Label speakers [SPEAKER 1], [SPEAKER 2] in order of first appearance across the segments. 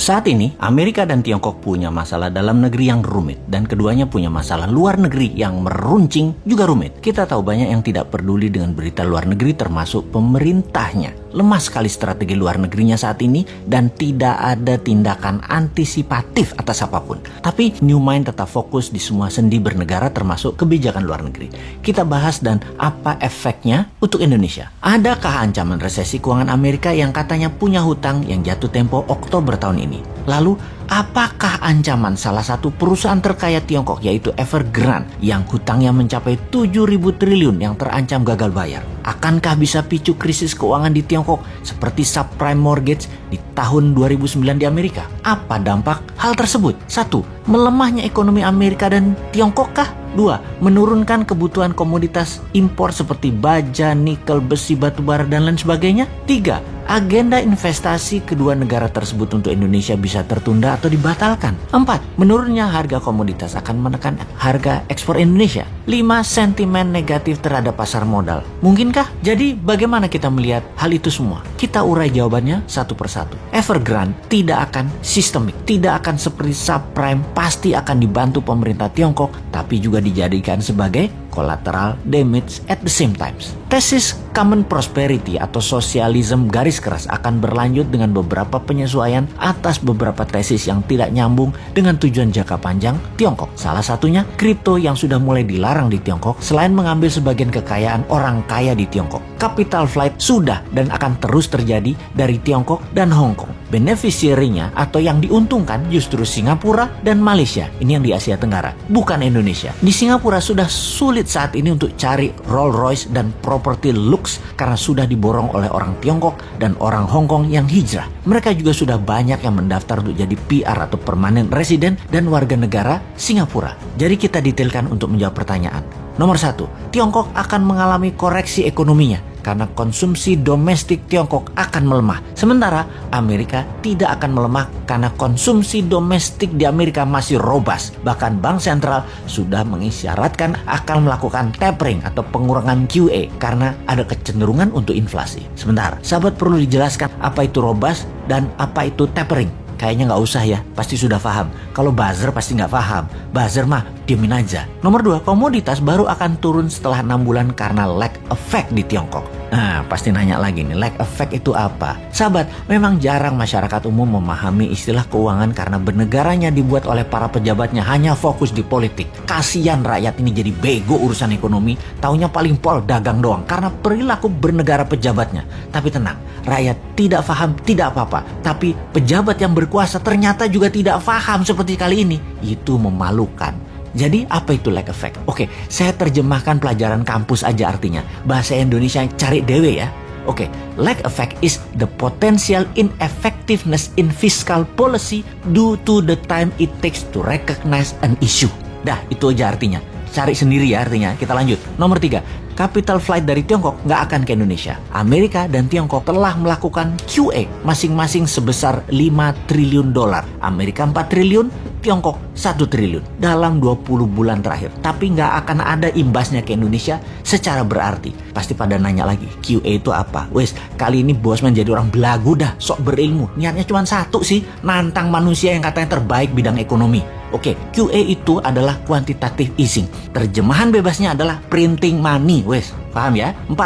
[SPEAKER 1] Saat ini, Amerika dan Tiongkok punya masalah dalam negeri yang rumit, dan keduanya punya masalah luar negeri yang meruncing juga rumit. Kita tahu banyak yang tidak peduli dengan berita luar negeri, termasuk pemerintahnya. Lemah sekali strategi luar negerinya saat ini, dan tidak ada tindakan antisipatif atas apapun. Tapi New Mind tetap fokus di semua sendi bernegara, termasuk kebijakan luar negeri. Kita bahas dan apa efeknya untuk Indonesia. Adakah ancaman resesi keuangan Amerika yang katanya punya hutang yang jatuh tempo Oktober tahun ini? Lalu, apakah ancaman salah satu perusahaan terkaya Tiongkok yaitu Evergrande yang hutangnya mencapai 7.000 triliun yang terancam gagal bayar? Akankah bisa picu krisis keuangan di Tiongkok seperti subprime mortgage di tahun 2009 di Amerika? Apa dampak hal tersebut? 1. Melemahnya ekonomi Amerika dan Tiongkok kah? 2. Menurunkan kebutuhan komoditas impor seperti baja, nikel, besi, batubara, dan lain sebagainya. 3. Agenda investasi kedua negara tersebut untuk Indonesia bisa tertunda atau dibatalkan. 4. Menurunnya harga komoditas akan menekan harga ekspor Indonesia. 5. Sentimen negatif terhadap pasar modal. Mungkinkah? Jadi bagaimana kita melihat hal itu semua? Kita urai jawabannya satu persatu. Evergrande tidak akan sistemik, tidak akan seperti subprime, pasti akan dibantu pemerintah Tiongkok, tapi juga dijadikan sebagai collateral damage at the same time. Tesis common prosperity atau sosialisme garis keras akan berlanjut dengan beberapa penyesuaian atas beberapa tesis yang tidak nyambung dengan tujuan jangka panjang Tiongkok. Salah satunya kripto yang sudah mulai dilarang di Tiongkok selain mengambil sebagian kekayaan orang kaya di Tiongkok. Capital flight sudah dan akan terus terjadi dari Tiongkok dan Hong Kong. Beneficiary-nya atau yang diuntungkan justru Singapura dan Malaysia. Ini yang di Asia Tenggara, bukan Indonesia. Di Singapura sudah sulit saat ini untuk cari Rolls Royce dan properti lux karena sudah diborong oleh orang Tiongkok dan orang Hong Kong yang hijrah. Mereka juga sudah banyak yang mendaftar untuk jadi PR atau permanent resident dan warga negara Singapura. Jadi kita detailkan untuk menjawab pertanyaan. Nomor 1, Tiongkok akan mengalami koreksi ekonominya karena konsumsi domestik Tiongkok akan melemah. Sementara Amerika tidak akan melemah karena konsumsi domestik di Amerika masih robust. Bahkan Bank Sentral sudah mengisyaratkan akan melakukan tapering atau pengurangan QE karena ada kecenderungan untuk inflasi. Sebentar, sahabat perlu dijelaskan apa itu robust dan apa itu tapering. Kayaknya nggak usah ya, pasti sudah paham. Kalau buzzer pasti nggak paham. Buzzer mah diemin aja. Nomor 2, komoditas baru akan turun setelah 6 bulan karena lag effect di Tiongkok. Nah, pasti nanya lagi nih, lag effect itu apa? Sahabat, memang jarang masyarakat umum memahami istilah keuangan karena bernegaranya dibuat oleh para pejabatnya hanya fokus di politik. Kasian rakyat ini jadi bego urusan ekonomi, taunya paling pol dagang doang karena perilaku bernegara pejabatnya. Tapi tenang, rakyat tidak paham tidak apa-apa, tapi pejabat yang berkuasa ternyata juga tidak paham seperti kali ini. Itu memalukan. Jadi apa itu lag effect? Oke, saya terjemahkan pelajaran kampus aja artinya. Bahasa Indonesia cari dewe ya. Oke, lag effect is the potential ineffectiveness in fiscal policy due to the time it takes to recognize an issue. Dah, itu aja artinya. Cari sendiri ya artinya. Kita lanjut. Nomor 3, capital flight dari Tiongkok nggak akan ke Indonesia. Amerika dan Tiongkok telah melakukan QE masing-masing sebesar 5 triliun dolar. Amerika 4 triliun, Tiongkok 1 triliun dalam 20 bulan terakhir. Tapi nggak akan ada imbasnya ke Indonesia secara berarti. Pasti pada nanya lagi, QE itu apa? Wes, kali ini Bosman jadi orang belagu dah, sok berilmu. Niatnya cuma satu sih, nantang manusia yang katanya terbaik bidang ekonomi. Oke, QE itu adalah quantitative easing. Terjemahan bebasnya adalah printing money, wes. Paham ya? 4,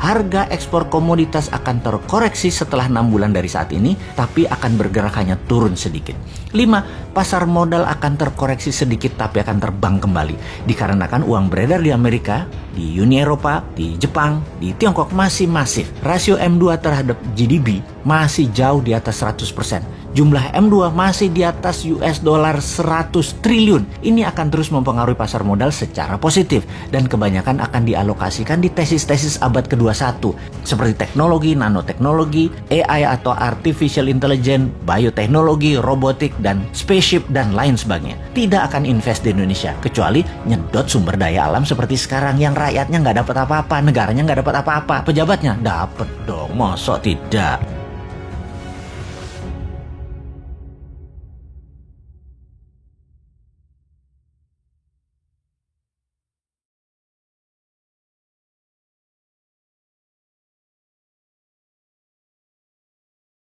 [SPEAKER 1] harga ekspor komoditas akan terkoreksi setelah 6 bulan dari saat ini, tapi akan bergerak hanya turun sedikit. 5, pasar modal akan terkoreksi sedikit tapi akan terbang kembali. Dikarenakan uang beredar di Amerika, di Uni Eropa, di Jepang, di Tiongkok masih masif. Rasio M2 terhadap GDP masih jauh di atas 100%. Jumlah M2 masih di atas US dollar 100 triliun. Ini akan terus mempengaruhi pasar modal secara positif dan kebanyakan akan dialokasikan di tesis-tesis abad ke-21 seperti teknologi, nanoteknologi, AI atau artificial intelligence, bioteknologi, robotik, dan spaceship dan lain sebagainya. Tidak akan invest di Indonesia kecuali nyedot sumber daya alam seperti sekarang yang rakyatnya nggak dapat apa-apa, negaranya nggak dapat apa-apa, pejabatnya dapat dong, masa tidak?